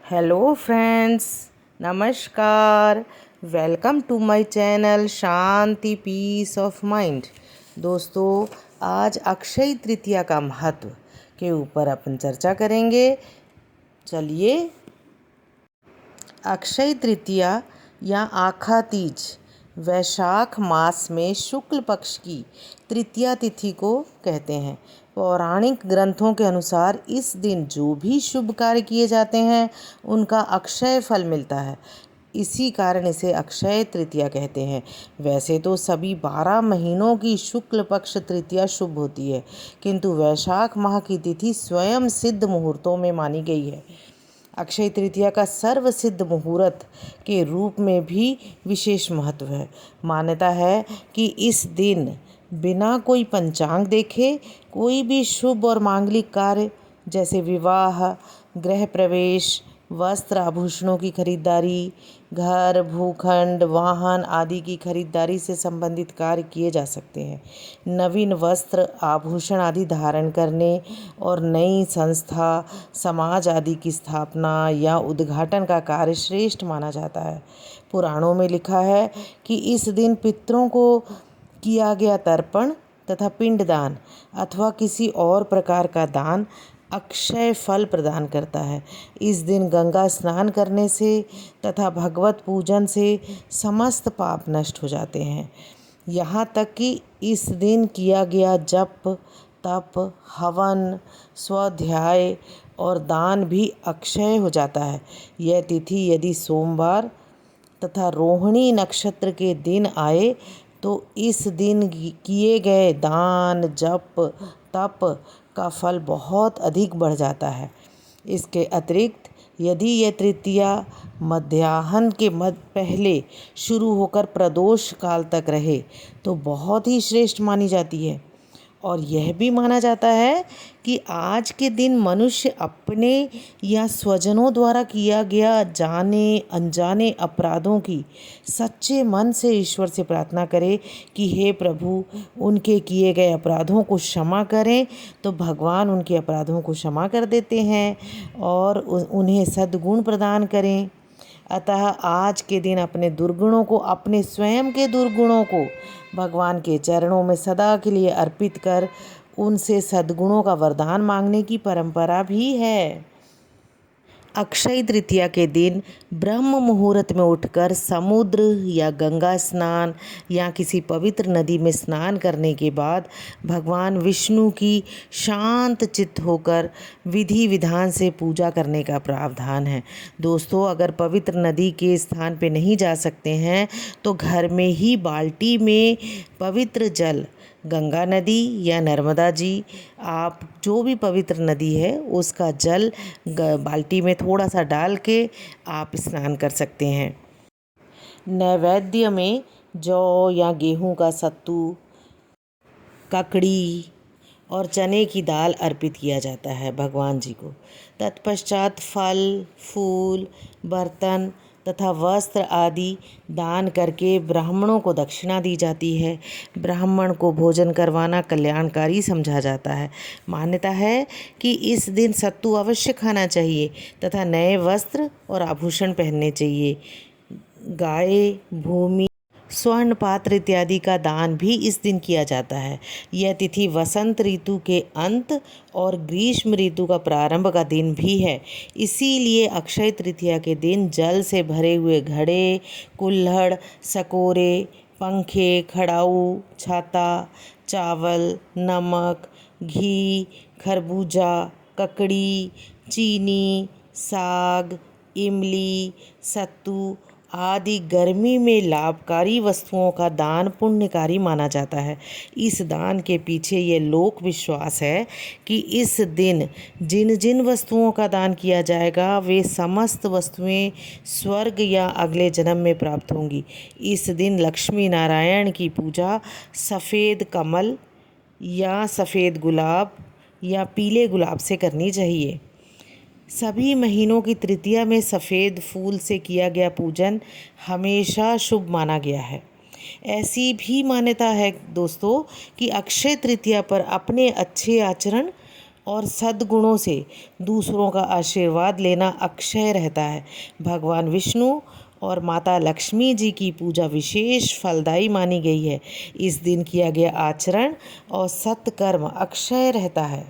Hello friends, नमस्कार। Welcome to my channel Shanti peace of mind. दोस्तों, आज अक्षय तृतीया का महत्व के ऊपर अपन चर्चा करेंगे। चलिए, अक्षय तृतीया या आखा तीज वैशाख मास में शुक्ल पक्ष की तृतीया तिथि को कहते हैं। पौराणिक ग्रंथों के अनुसार इस दिन जो भी शुभ कार्य किए जाते हैं उनका अक्षय फल मिलता है। इसी कारण इसे अक्षय तृतीया कहते हैं। वैसे तो सभी 12 महीनों की शुक्ल पक्ष तृतीया शुभ होती है, किंतु वैशाख माह की तिथि स्वयं सिद्ध मुहूर्तों में मानी गई है। अक्षय तृतीया का सर्व सिद्ध मुहूर्त के रूप में भी विशेष महत्व है। मान्यता है कि इस दिन बिना कोई पंचांग देखे कोई भी शुभ और मांगलिक कार्य जैसे विवाह, गृह प्रवेश, वस्त्र आभूषणों की खरीदारी, घर, भूखंड, वाहन आदि की खरीदारी से संबंधित कार्य किए जा सकते हैं। नवीन वस्त्र, आभूषण आदि धारण करने और नई संस्था, समाज आदि की स्थापना या उद्घाटन का कार्य श्रेष्ठ माना जाता है। पुराणों में लिखा है कि इस दिन पितरों को किया गया तर्पण तथा पिंडदान अथवा किसी और प्रकार का दान अक्षय फल प्रदान करता है। इस दिन गंगा स्नान करने से तथा भगवत पूजन से समस्त पाप नष्ट हो जाते हैं। यहाँ तक कि इस दिन किया गया जप, तप, हवन, स्वाध्याय और दान भी अक्षय हो जाता है। यह तिथि यदि सोमवार तथा रोहिणी नक्षत्र के दिन आए तो इस दिन किए गए दान, जप, तप का फल बहुत अधिक बढ़ जाता है। इसके अतिरिक्त यदि यह तृतीया मध्याह्न के पहले शुरू होकर प्रदोष काल तक रहे तो बहुत ही श्रेष्ठ मानी जाती है। और यह भी माना जाता है कि आज के दिन मनुष्य अपने या स्वजनों द्वारा किया गया जाने अनजाने अपराधों की सच्चे मन से ईश्वर से प्रार्थना करे कि हे प्रभु, उनके किए गए अपराधों को क्षमा करें, तो भगवान उनके अपराधों को क्षमा कर देते हैं और उन्हें सद्गुण प्रदान करें। अतः आज के दिन अपने दुर्गुणों को, अपने स्वयं के दुर्गुणों को भगवान के चरणों में सदा के लिए अर्पित कर उनसे सद्गुणों का वरदान मांगने की परंपरा भी है। अक्षय तृतीया के दिन ब्रह्म मुहूर्त में उठकर समुद्र या गंगा स्नान या किसी पवित्र नदी में स्नान करने के बाद भगवान विष्णु की शांत चित्त होकर विधि विधान से पूजा करने का प्रावधान है। दोस्तों, अगर पवित्र नदी के स्थान पे नहीं जा सकते हैं तो घर में ही बाल्टी में पवित्र जल, गंगा नदी या नर्मदा जी, आप जो भी पवित्र नदी है उसका जल बाल्टी में थोड़ा सा डाल के आप स्नान कर सकते हैं। नैवेद्य में जौ या गेहूं का सत्तू, ककड़ी और चने की दाल अर्पित किया जाता है भगवान जी को। तत्पश्चात फल, फूल, बर्तन तथा वस्त्र आदि दान करके ब्राह्मणों को दक्षिणा दी जाती है। ब्राह्मण को भोजन करवाना कल्याणकारी समझा जाता है। मान्यता है कि इस दिन सत्तू अवश्य खाना चाहिए तथा नए वस्त्र और आभूषण पहनने चाहिए। गाय, भूमि, स्वर्ण पात्र इत्यादि का दान भी इस दिन किया जाता है। यह तिथि वसंत ऋतु के अंत और ग्रीष्म ऋतु का प्रारंभ का दिन भी है। इसीलिए अक्षय तृतीया के दिन जल से भरे हुए घड़े, कुल्हड़, सकोरे, पंखे, खड़ाऊ, छाता, चावल, नमक, घी, खरबूजा, ककड़ी, चीनी, साग, इमली, सत्तू आदि गर्मी में लाभकारी वस्तुओं का दान पुण्यकारी माना जाता है। इस दान के पीछे ये लोक विश्वास है कि इस दिन जिन जिन वस्तुओं का दान किया जाएगा वे समस्त वस्तुएं स्वर्ग या अगले जन्म में प्राप्त होंगी। इस दिन लक्ष्मी नारायण की पूजा सफ़ेद कमल या सफ़ेद गुलाब या पीले गुलाब से करनी चाहिए। सभी महीनों की तृतीया में सफ़ेद फूल से किया गया पूजन हमेशा शुभ माना गया है। ऐसी भी मान्यता है दोस्तों कि अक्षय तृतीया पर अपने अच्छे आचरण और सद्गुणों से दूसरों का आशीर्वाद लेना अक्षय रहता है। भगवान विष्णु और माता लक्ष्मी जी की पूजा विशेष फलदायी मानी गई है। इस दिन किया गया आचरण और सत्कर्म अक्षय रहता है।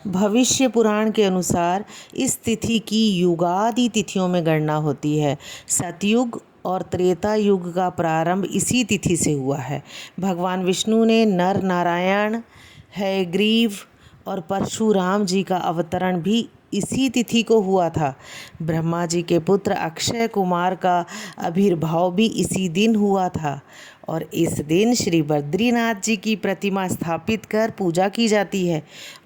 भविष्य पुराण के अनुसार इस तिथि की युगादि तिथियों में गणना होती है। सतयुग और त्रेता युग का प्रारंभ इसी तिथि से हुआ है। भगवान विष्णु ने नर नारायण, हयग्रीव और परशुराम जी का अवतरण भी इसी तिथि को हुआ था। ब्रह्मा जी के पुत्र अक्षय कुमार का आविर्भाव भी इसी दिन हुआ था और इस दिन श्री बद्रीनाथ जी की प्रतिमा स्थापित कर पूजा की जाती है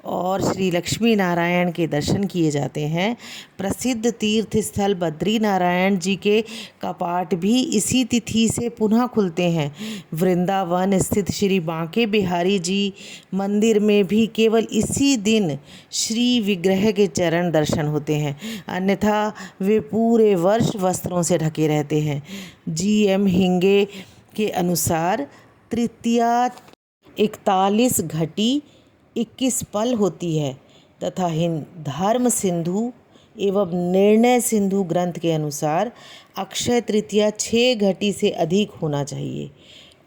और श्री लक्ष्मी नारायण के दर्शन किए जाते हैं। प्रसिद्ध तीर्थ स्थल बद्री नारायण जी के कपाट भी इसी तिथि से पुनः खुलते हैं। वृंदावन स्थित श्री बांके बिहारी जी मंदिर में भी केवल इसी दिन श्री विग्रह के चरण दर्शन होते हैं, अन्यथा वे पूरे वर्ष वस्त्रों से ढके रहते हैं। जी.एम. हिंगे के अनुसार तृतीया 41 घटी 21 पल होती है तथा धर्म सिंधु एवं निर्णय सिंधु ग्रंथ के अनुसार अक्षय तृतीया 6 घटी से अधिक होना चाहिए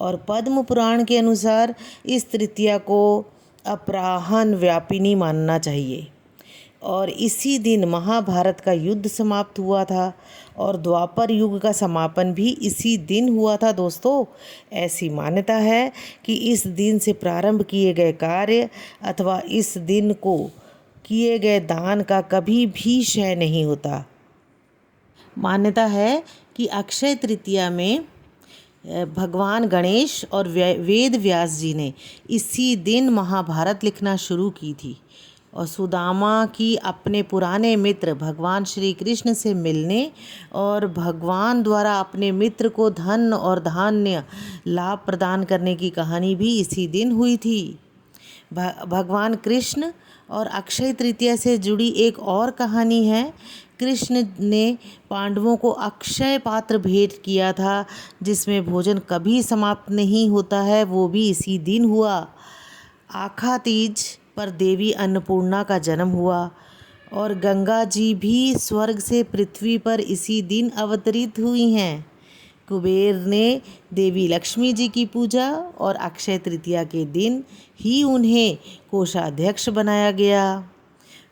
और पद्म पुराण के अनुसार इस तृतीया को अपराह्न व्यापिनी मानना चाहिए और इसी दिन महाभारत का युद्ध समाप्त हुआ था और द्वापर युग का समापन भी इसी दिन हुआ था। दोस्तों, ऐसी मान्यता है कि इस दिन से प्रारंभ किए गए कार्य अथवा इस दिन को किए गए दान का कभी भी क्षय नहीं होता। मान्यता है कि अक्षय तृतीया में भगवान गणेश और वेद व्यास जी ने इसी दिन महाभारत लिखना शुरू की थी और सुदामा की अपने पुराने मित्र भगवान श्री कृष्ण से मिलने और भगवान द्वारा अपने मित्र को धन और धान्य लाभ प्रदान करने की कहानी भी इसी दिन हुई थी। भगवान कृष्ण और अक्षय तृतीया से जुड़ी एक और कहानी है। कृष्ण ने पांडवों को अक्षय पात्र भेंट किया था जिसमें भोजन कभी समाप्त नहीं होता है, वो भी इसी दिन हुआ। आखा तीज पर देवी अन्नपूर्णा का जन्म हुआ और गंगा जी भी स्वर्ग से पृथ्वी पर इसी दिन अवतरित हुई हैं। कुबेर ने देवी लक्ष्मी जी की पूजा और अक्षय तृतीया के दिन ही उन्हें कोषाध्यक्ष बनाया गया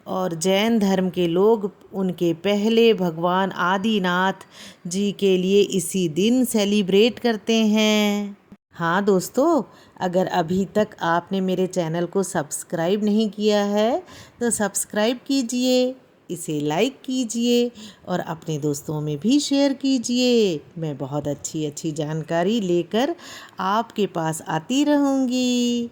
और जैन धर्म के लोग उनके पहले भगवान आदिनाथ जी के लिए इसी दिन सेलिब्रेट करते हैं। हाँ दोस्तों, अगर अभी तक आपने मेरे चैनल को सब्सक्राइब नहीं किया है तो सब्सक्राइब कीजिए, इसे लाइक कीजिए और अपने दोस्तों में भी शेयर कीजिए। मैं बहुत अच्छी जानकारी लेकर आपके पास आती रहूँगी।